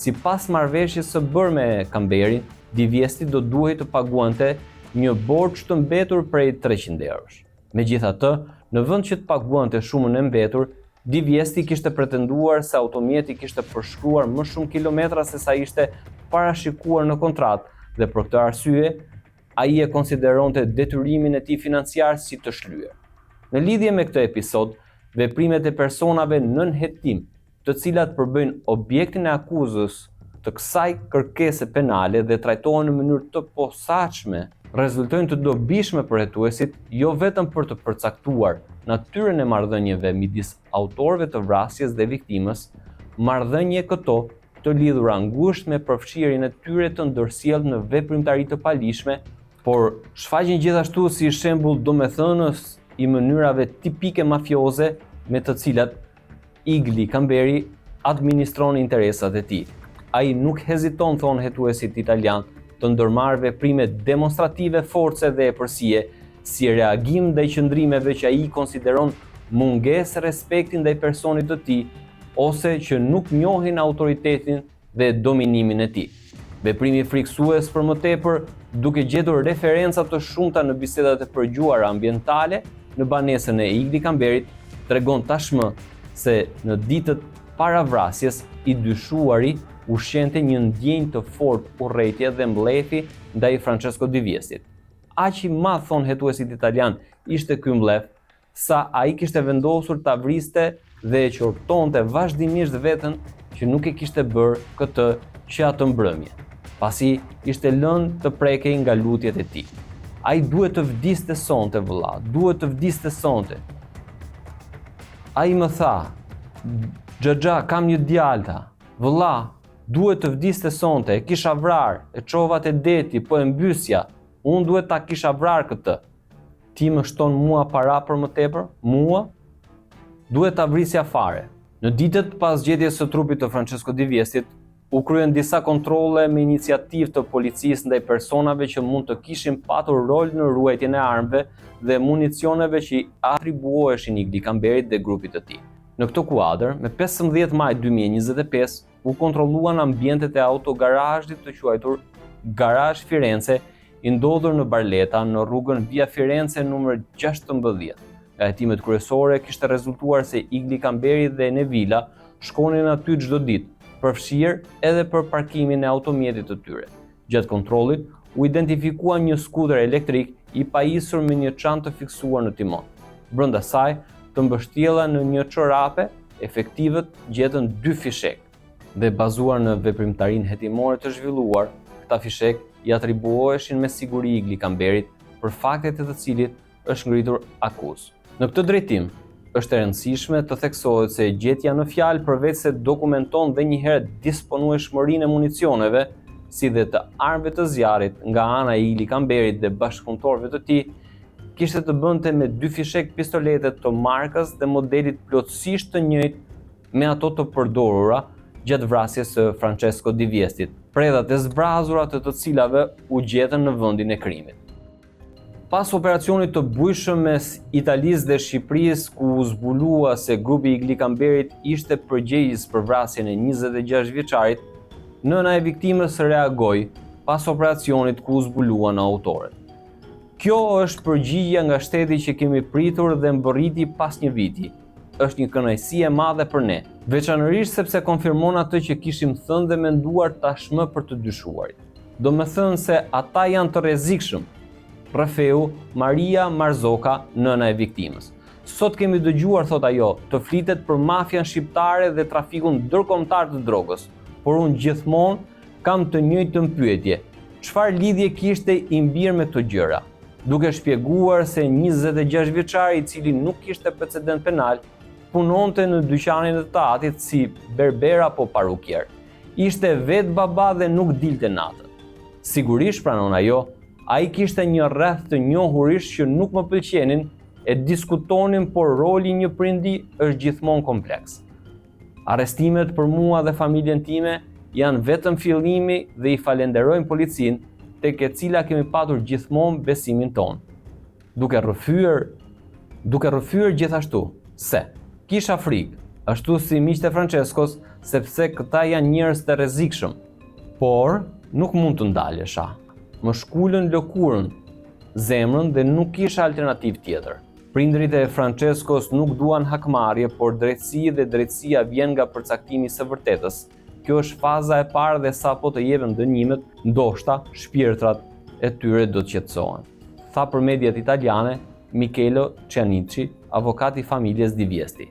sipas marrëveshjes së bërë me Kamberin, Di Viesti do duhej të paguante një borxh të mbetur prej 300 eurosh. Megjithatë, në vend që të paguante shumën e mbetur, Di Viesti kishte pretenduar se automjeti kishte përshkruar më shumë kilometra se sa ishte parashikuar në kontratë dhe për këtë arsye ai e konsideronte detyrimin e tij financiar si të shlyer. Në lidhje me këtë episod, veprimet e personave nën hetim, të cilat përbëjnë objektin e akuzës të kësaj kërkese penale dhe trajtohen në mënyrë të posaçme, rezultojnë të dobishme për hetuesit, jo vetëm për të përcaktuar natyrën e marrëdhënieve midis autorëve të vrasjes dhe viktimës, marrëdhënie këto të lidhura ngushtë me përfshirjen e tyre të ndërsjellë në veprimtari të palishme, por shfaqen gjithashtu si shembull domethënës i mënyrave tipike mafioze me të cilat Igli Kamberi administron interesat e tij. Ai nuk heziton, thonë hetuesit italian, të ndërmarrë veprime demonstrative force dhe epërsie si reagim ndaj qëndrimeve që ai konsideron mungesë respekti ndaj personit të tij ose që nuk njohin autoritetin dhe dominimin e tij. Veprimi friksues për më tepër, duke gjetur referenca të shumta në bisedat e përgjuara ambientale në banesën e Igli Kamberit, tregon tashmë se në ditët para vrasjes i dyshuari ushqente një ndjenjë të fortë urrëtie dhe mbledhi ndaj Francesco Di Viestit. Aq i madh, thonë hetuesit italian, ishte ky mbledh, sa ai kishte vendosur ta vriste dhe e qortonte vazhdimisht veten që nuk e kishte bërë këtë që atë mbrëmje, pasi ishte lënë të prekej nga lutjet e tij. Ai duhet të vdiste sonte, vëlla, duhet të vdiste sonte. Ai më tha, Xhaxha, kam një djalta, vëlla, duhet të vdiste sonte, e kisha vrar, e çova te deti, po e mbysja, unë duhet ta kisha vrar këtë. Ti më shton mua para për më tepër? Mua? Duhet ta vrisja fare. Në ditët pas gjetjes së trupit të Francesco Di Viestit, u kryen disa kontrolle me iniciativë të policisë ndaj personave që mund të kishin patur rol në ruajtjen e armëve dhe municioneve që i atribuoheshin Igli Kamberit dhe grupit të tij. Në këtë kuadër, me 15 maj 2025, u kontrolluan ambientet e autogarazhit të quajtur Garazh Firenze, i ndodhur në Barletta, në rrugën Via Firenze numër 16. Nga hetimet kryesore kishte rezultuar se Igli Kamberi dhe Nevila shkonin aty çdo ditë, përfshirë edhe për parkimin e automjetit të tyre. Gjatë kontrollit, u identifikua një skuter elektrik i pajisur me një çantë të fiksuar në timon. Brenda saj, të mbështjella në një çorape, efektivët gjetën 2 fishek dhe bazuar në veprimtarinë hetimore të zhvilluar, këta fishek i atribuoheshin me siguri Igli Kamberit për faktet e të cilit është ngritur akuzë. Në këtë drejtim, është e rëndësishme të theksohet se gjetja në fjalë përveç se dokumenton dhe njëherë disponueshmërinë e municioneve, si dhe të armëve të zjarrit nga ana e Igli Kamberit dhe bashkëpunëtorëve të tij, kishte të bënte me 2 fishek pistolete të markës dhe modelit plotësisht të njëjtë me ato të përdorura gjatë vrasjes së Francesco Di Viestit, predhat e zbrazura të cilave u gjetën në vendin e krimit. Pas operacionit të bujshëm mes Italisë dhe Shqipërisë, ku u zbulua se grupi Igli Kamberit ishte përgjegjës për vrasjen e 26 vjeçarit, nëna e viktimës reagoi pas operacionit ku u zbuluan autorët. Kjo është përgjigja nga shteti që kemi pritur dhe mbërriti pas një viti. Është një kënaqësi e madhe për ne, veçanërisht sepse konfirmon atë që kishim thënë dhe menduar tashmë për të dyshuarit. Do me thënë se ata janë të rrezikshëm. Rafeu Maria Marzoka, nëna e viktimës. Sot kemi dëgjuar, thot ajo, të flitet për mafian shqiptare dhe trafikun ndërkombëtar të drogës, por unë gjithmonë kam të njëjtën pyetje. Çfarë lidhje kishte i mbir me këto gjëra? Duke shpjeguar se 26 vjeçari i cili nuk kishte precedent penal, punonte në dyqanin e të atit si berber apo parukier. Ishte vetë baba dhe nuk dilte natën. Sigurisht, pranon ajo, ai kishte një rreth të njohurish që nuk më pëlqenin, e diskutonin, por roli një prindi është gjithmonë kompleks. Arrestimet për mua dhe familjen time janë vetëm fillimi dhe i falenderojmë policinë, tek e cila kemi patur gjithmonë besimin tonë. Duke rrëfyer gjithashtu se kisha frikë, ashtu si miqtë e Francescos, sepse këta janë njerëz të rrezikshëm, por nuk mund të ndalesha. Më shkullën lëkurën, zemrën dhe nuk kisha alternativë tjetër. Prindërit e Francescos nuk duan hakmarrje, por drejtësi dhe drejtësia vjen nga përcaktimi i së vërtetës. Kjo është faza e parë dhe sapo të jepen dënimet, ndoshta shpirtrat e tyre do të qetësohen. Tha për mediat italiane Michelo Cianici, avokat i familjes Di Viesti.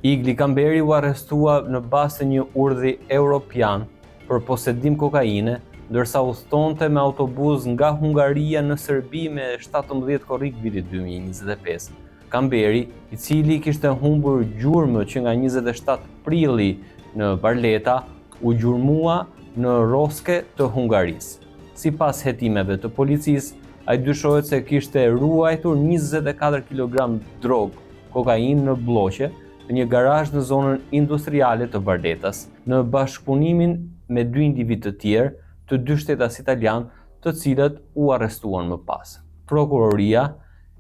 Igli Kamberi u arrestua në bazë të një urdhri europian për posedim kokaine, ndërsa udhëtonte me autobus nga Hungaria në Serbi me 17 korrik vitit 2025. Kamberi, i cili kishte humbur gjurmë që nga 27 prilli në Barletta, u gjurmua në Roske të Hungarisë. Sipas hetimeve të policisë, ai dyshohet se kishte ruajtur 24 kg drogë kokainë në bloqe në një garazh në zonën industriale të Barlettas, në bashkëpunimin me 2 individ të tjerë të 2 shtetas italian, të cilët u arrestuan më pas. Prokuroria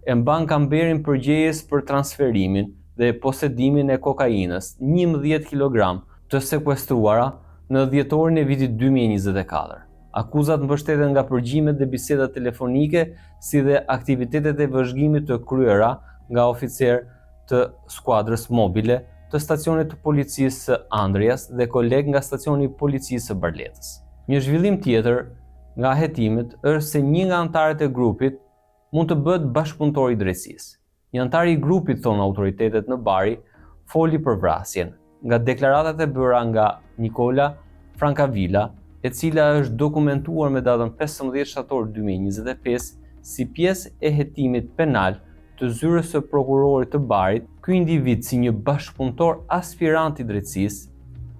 e mban Kamberin përgjegjës për transferimin dhe posedimin e kokainës, 11 kg të sekuestruara në dhjetorin e vitit 2024. Akuzat mbështeten nga përgjimet dhe bisedat telefonike, si dhe aktivitetet e vëzhgimit të kryera nga oficer të skuadrës mobile të stacionit të policisë së Andrias dhe koleg nga stacioni i policisë së Barlettës. Një zhvillim tjetër nga hetimet është se një nga antarët e grupit mund të bëhet bashkëpunëtor i drejtësisë. Një antar i grupit, thonë autoritetet në Bari, foli për vrasjen, nga deklaratat e bëra nga Nicola Francavilla, e cila është dokumentuar me datën 15 shtator 2025 si pjesë e hetimit penal të zyrës së prokurorit të Barit. Ky individ, si një bashkëpunëtor aspirant i drejtësisë,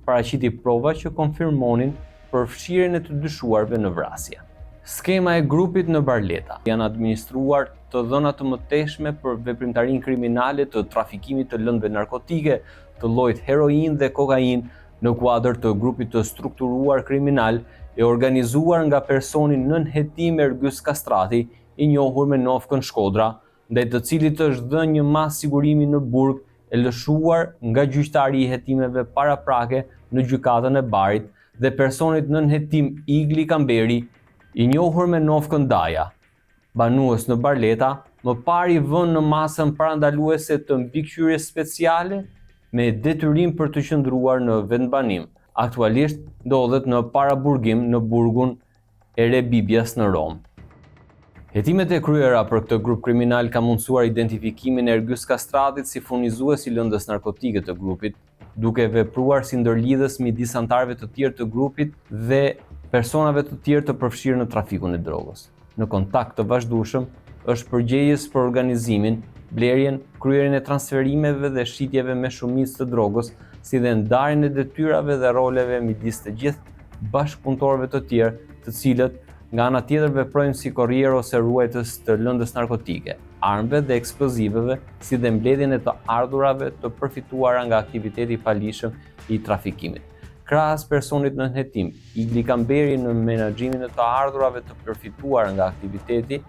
paraqiti prova që konfirmonin përfshirjen e të dyshuarve në vrasje. Skema e grupit në Barleta. Janë administruar të dhëna të mëtejshme për veprimtarinë kriminale të trafikimit të lëndëve narkotike, të llojit heroin dhe kokain në kuadër të grupit të strukturuar kriminal e organizuar nga personi nënhetim Ergys Kastrati, i njohur me Nofkën Shkodra, ndaj të cilit është dhënë një mas sigurimi në burg e lëshuar nga gjyqtari i hetimeve paraprake në gjykatën e Barit dhe personit nënhetim Igli Kamberi, i njohur me Nofkën Daja, banues në Barleta, më parë i vënë në masën parandaluese të mbikëqyrjes speciale me detyrim për të qëndruar në vendbanim. Aktualisht ndodhet në paraburgim në burgun e Rebibjas në Rom. Hetimet e kryera për këtë grup kriminal ka mundësuar identifikimin e Ergys Kastratit si furnizues i lëndës narkotike të grupit, duke vepruar si ndërlidhës midis anëtarëve të tjerë të grupit dhe personave të tjerë të përfshirë në trafikun e drogës. Në kontakt të vazhdueshëm është përgjegjës për organizimin, blerjen, kryerjen e transferimeve dhe shitjeve me shumicë të drogës, si dhe ndarjen e detyrave dhe roleve midis të gjithë bashkëpunëtorëve të tjerë, të cilët nga ana tjetër veprojnë si korrier ose ruajtës të lëndës narkotike, armëve dhe eksploziveve, si dhe mbledhjen e të ardhurave të përfituara nga aktiviteti i palishëm i trafikimit. Krahas personit nënhetim, Igli Kamberi në menaxhimin e të ardhurave të përfituara nga aktiviteti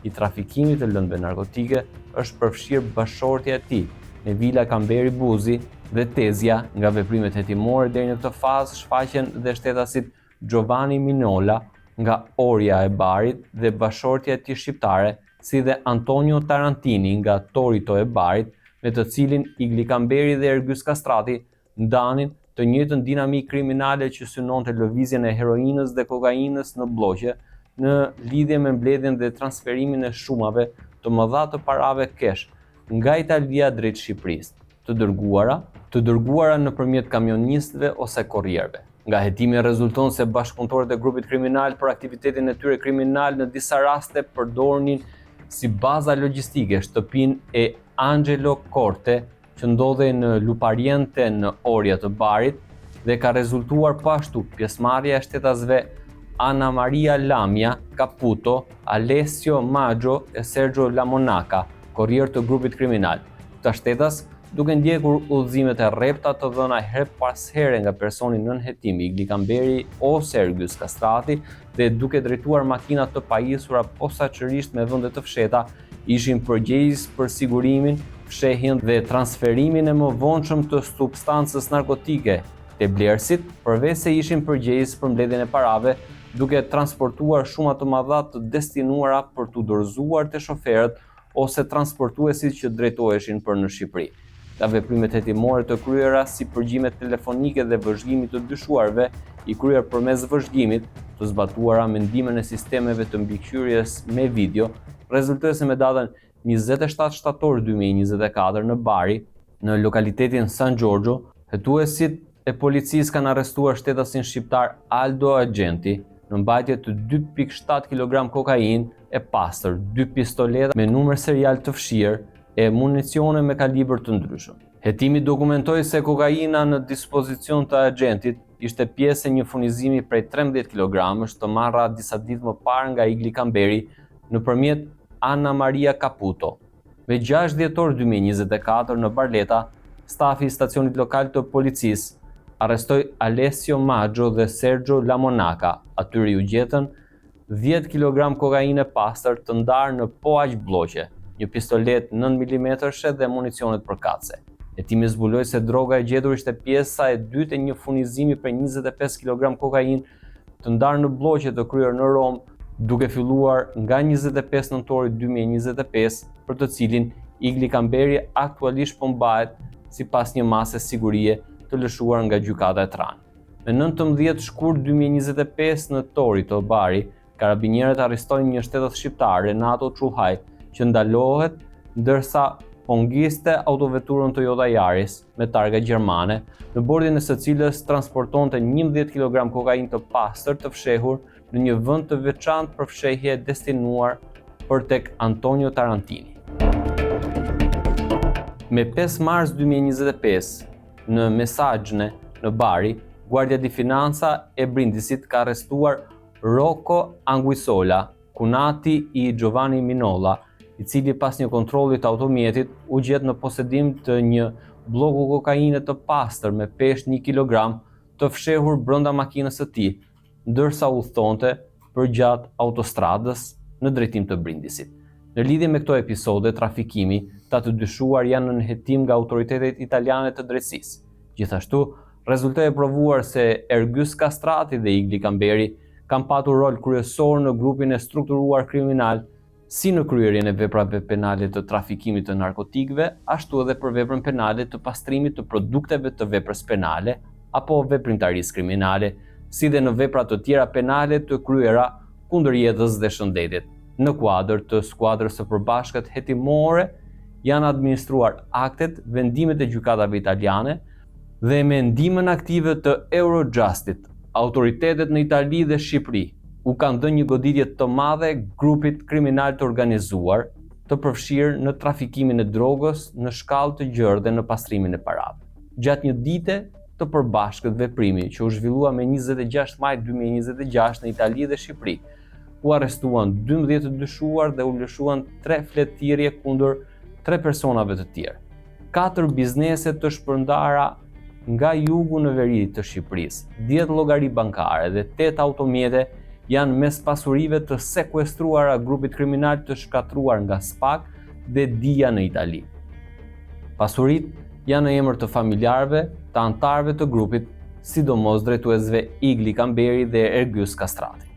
i trafikimit të lëndëve narkotike, është përfshirë bashortja e tij, Nevila Kamberi Buzi dhe Tezja, nga veprimet hetimore deri në këtë fazë shfaqen dhe shtetasit Giovanni Minola nga Orja e Barit dhe bashortja e tij shqiptare, si dhe Antonio Tarantini nga Torito e Barit, me të cilin Igli Kamberi dhe Ergys Kastrati ndanin të njëjtën dinamikë kriminale që synonte lëvizjen e heroinës dhe kokainës në bloqe, në lidhje me mbledhjen dhe transferimin e shumave të mëdha të parave kesh nga Italia drejt Shqipërisë, të dërguara nëpërmjet kamionistëve ose korrierëve. Nga hetimi rezulton se bashkëpunëtorët e grupit kriminal për aktivitetin e tyre kriminal në disa raste përdornin si baza logjistike shtëpinë e Angelo Corte, që ndodhej në Lupariente në Orja të Barit, dhe ka rezultuar pashtu pjesëmarrja e shtetasve Ana Maria Lamia Caputo, Alessio Maggio e Sergio Lamonaca, korrier të grupit kriminal. Këta shtetas, duke ndjekur udhëzimet e rrepta të dhëna her pas here nga personi nënhetim Igli Kamberi ose Ergys Kastrati dhe duke drejtuar makina të pajisura posaçërisht me vende të fsheta, ishin përgjegjës për sigurimin, fshehjen dhe transferimin e mëvonshëm të substancës narkotike te blerësit, përveç se ishin përgjegjës për mbledhjen e parave, duke transportuar shuma të mëdha të destinuara për t'u dorëzuar te shoferët ose transportuesit që drejtoheshin për në Shqipëri. Nga veprimet hetimore të kryera si përgjigje telefonike dhe vëzhgimi të dyshuarve, i kryer përmes vëzhgimit, të zbatuara me ndihmën e sistemeve të mbikëqyrjes me video, rezultuese me datën 27 shtator 2024 në Bari, në lokalitetin San Giorgio, hetuesit e policisë kanë arrestuar shtetasin shqiptar Aldo Agenti në mbajtje të 2.7 kg kokain e pastër, 2 pistoleta me numër serial të fshirë e municione me kalibër të ndryshëm. Hetimi dokumentoi se kokaina në dispozicion të agentit ishte pjesë e një furnizimi prej 13 kg të marra disa ditë më parë nga Igli Kamberi nëpërmjet Ana Maria Caputo. Me 6 dhjetor 2024 në Barleta, stafi i stacionit lokal të policisë arrestoi Alessio Maggio dhe Sergio Lamonaca. Atyre u gjetën 10 kg kokainë e pastër të ndarë në poaq bloqe, një pistolet 9 mm dhe municionet përkatëse. Hetimi zbuloi se droga e gjetur ishte pjesa e dytë e një furnizimi për 25 kg kokainë të ndarë në bloqe të kryer në Rom, duke filluar nga 25 nëntori 2025, për të cilin Igli Kamberi aktualisht po mbahet sipas një mase sigurie të lëshuar nga gjykata e Tiranë. Me 19 shkurt 2025 në Torito Bari, karabinierët arrestojnë një shtetas shqiptar, Renato Truhaj, që ndalohet ndërsa pongiste autoveturën Toyota Yaris me targa gjermane, në bordin e së cilës transportonte 11 kg kokainë të pastër të fshehur në një vend të veçantë për fshehje destinuar për tek Antonio Tarantini. Me 5 mars 2025, në mesazhne Në Bari, Guardia di Finanza e Brindisit ka arrestuar Rocco Anguissola, kunati i Giovanni Minolla, i cili pas një kontrolli të automjetit u gjet në posedim të një bloku kokaine të pastër me peshë 1 kilogram të fshehur brenda makinës së tij, ndërsa udhëtonte përgjatë autostradës në drejtim të Brindisit. Në lidhje me këto episode, trafikimi ta të dyshuar janë në hetim nga autoritetet italiane të drejtësisë. Gjithashtu, rezultoi e provuar se Ergys Kastrati dhe Igli Kamberi kanë patur rol kryesor në grupin e strukturuar kriminal, si në kryerjen e veprave penale të trafikimit të narkotikëve, ashtu edhe për veprën penale të pastrimit të produkteve të veprës penale apo veprimtarisë kriminale, si dhe në vepra të tjera penale të kryera kundër jetës dhe shëndetit. Në kuadër të skuadrës së përbashkët hetimore janë administruar aktet, vendimet e gjykatave italiane dhe me ndihmën aktive të Eurojustit, autoritetet në Itali dhe Shqipëri u kanë dhënë një goditje të madhe grupit kriminal të organizuar, të përfshirë në trafikimin e drogës, në shkallë të gjerë dhe në pastrimin e parave. Gjatë një dite të përbashkët veprimi që u zhvillua me 26 maj 2026 në Itali dhe Shqipëri, u arrestuan 12 të dyshuar dhe u lëshuan 3 fletëthirrje kundër 3 personave të tjerë. 4 biznese të shpërndara nga jugu në veri të Shqipërisë, 10 llogari bankare dhe 8 automjete janë mes pasurive të sekuestruara grupit kriminal të shkatruar nga SPAK dhe DIA në Itali. Pasuritë janë në emër të familjarëve, të anëtarëve të grupit, sidomos drejtuesve Igli Kamberi dhe Ergys Kastrati.